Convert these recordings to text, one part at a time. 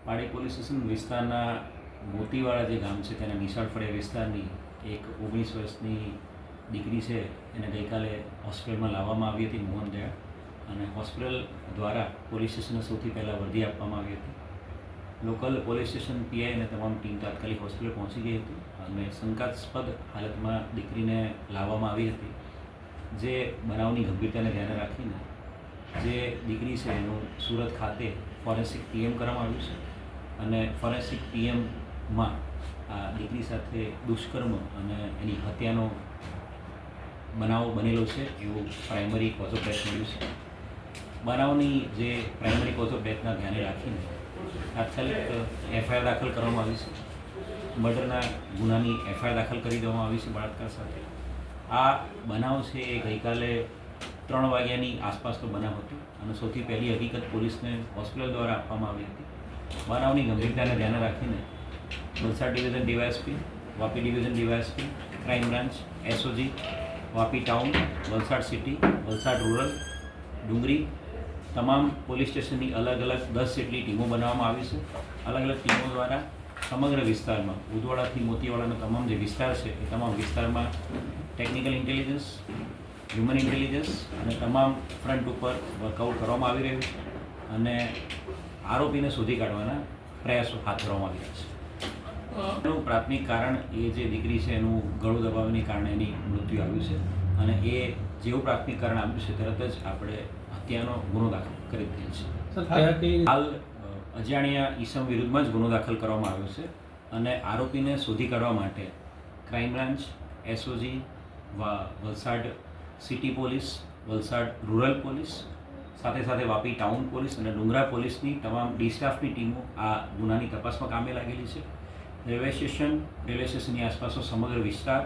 પાડી police station વિસ્તારના મોતીવાળા જે ગામ છે તેના નિશાળ ફળિયા વિસ્તારની એક 19 વર્ષની દીકરી છે એને ગઈકાલે હોસ્પિટલમાં લાવવામાં આવી હતી મોહનદયા, અને હોસ્પિટલ દ્વારા પોલીસ સ્ટેશને સૌથી પહેલાં વર્દી આપવામાં આવી હતી. લોકલ પોલીસ સ્ટેશન પીઆઈ અને તમામ ટીમ તાત્કાલિક હોસ્પિટલ પહોંચી ગઈ હતી અને શંકાસ્પદ હાલતમાં દીકરીને લાવવામાં આવી હતી. જે બનાવની ગંભીરતાને ધ્યાને રાખીને જે દીકરી છે એનું સુરત ખાતે ફોરેન્સિક પીએમ કરવામાં આવ્યું છે અને ફોરેન્સિક પીએમમાં આ દીકરી સાથે દુષ્કર્મ અને એની હત્યાનો બનાવ બનેલો છે એવું પ્રાઇમરી કોઝ ઓફ ડેથ મળ્યું છે. બનાવની જે પ્રાઇમરી કોઝ ઓફ ડેથના ધ્યાને રાખીને તાત્કાલિક એફઆઈઆર દાખલ કરવામાં આવી છે. મર્ડરના ગુનાની એફઆઈઆર દાખલ કરી દેવામાં આવી છે બળાત્કાર સાથે. આ બનાવ છે એ ગઈકાલે 3 વાગ્યાની આસપાસનો બનાવ હતો અને સૌથી પહેલી હકીકત પોલીસને હોસ્પિટલ દ્વારા આપવામાં આવી હતી. બનાવની ગંભીરતાને ધ્યાને રાખીને Valsad division DYSP, Vapi division DYSP, crime branch, SOG, Vapi town, Valsad city, Valsad rural, Dungri તમામ પોલીસ સ્ટેશનની અલગ અલગ 10 જેટલી ટીમો બનાવવામાં આવી છે. અલગ અલગ ટીમો દ્વારા સમગ્ર વિસ્તારમાં ઉદવાડાથી મોતીવાડાનો તમામ જે વિસ્તાર છે એ તમામ વિસ્તારમાં ટેકનિકલ ઇન્ટેલિજન્સ, હ્યુમન ઇન્ટેલિજન્સ અને તમામ ફ્રન્ટ ઉપર વર્કઆઉટ કરવામાં આવી રહ્યું છે અને આરોપીને શોધી કાઢવાના પ્રયાસો હાથ ધરવામાં આવી રહ્યા છે. એનું પ્રાથમિક કારણ એ જે દીકરી છે એનું ગળું દબાવવાને કારણે એની મૃત્યુ આવ્યું છે અને એ જેવું પ્રાથમિક કારણ આવ્યું છે તરત જ આપણે હત્યાનો ગુનો દાખલ કરી દીધેલ છે. હાલ અજાણ્યા ઈસમ વિરુદ્ધમાં જ ગુનો દાખલ કરવામાં આવ્યો છે અને આરોપીને શોધી કાઢવા માટે crime branch, SOG, Valsad city police, Valsad rural police સાથે સાથે વાપી ટાઉન પોલીસ અને ડુંગરા પોલીસની તમામ ડી સ્ટાફની ટીમો આ ગુનાની તપાસમાં કામે લાગેલી છે. રેલવે સ્ટેશનની આસપાસનો સમગ્ર વિસ્તાર,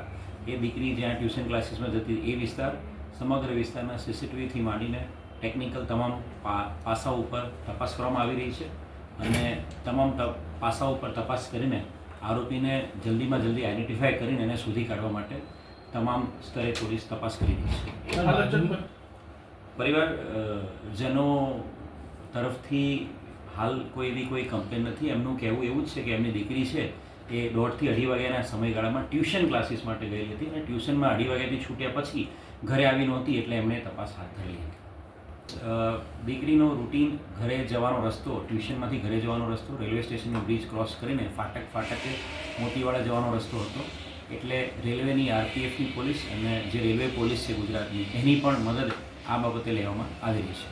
એ દીકરી જ્યાં ટ્યુશન ક્લાસીસમાં જતી એ વિસ્તાર, સમગ્ર વિસ્તારના સીસીટીવીથી માંડીને ટેકનિકલ તમામ પાસાઓ ઉપર તપાસ કરવામાં આવી રહી છે અને તમામ પાસાઓ ઉપર તપાસ કરીને આરોપીને જલ્દીમાં જલ્દી આઈડેન્ટિફાય કરીને એને શોધી કાઢવા માટે તમામ સ્તરે પોલીસ તપાસ કરી રહી છે. પરિવારજનો તરફથી હાલ કોઈ કમ્પ્લેન નથી. એમનું કહેવું એવું જ છે કે એમની દીકરી છે એ 1:30 થી 2:30 વાગ્યાના સમયગાળામાં ટ્યુશન ક્લાસીસ માટે ગયેલી હતી અને ટ્યુશનમાં 2:30 વાગ્યાથી છૂટ્યા પછી ઘરે આવી નહોતી એટલે એમણે તપાસ હાથ ધરેલી હતી. દીકરીનો રૂટીન ઘરે જવાનો રસ્તો, ટ્યુશનમાંથી ઘરે જવાનો રસ્તો રેલવે સ્ટેશનનો બ્રિજ ક્રોસ કરીને ફાટકે મોતીવાડા જવાનો રસ્તો હતો. એટલે રેલવેની આરપીએફની પોલીસ અને જે રેલવે પોલીસ છે ગુજરાતની એની પણ મદદ આ બાબતે લેવામાં આવી રહી છે.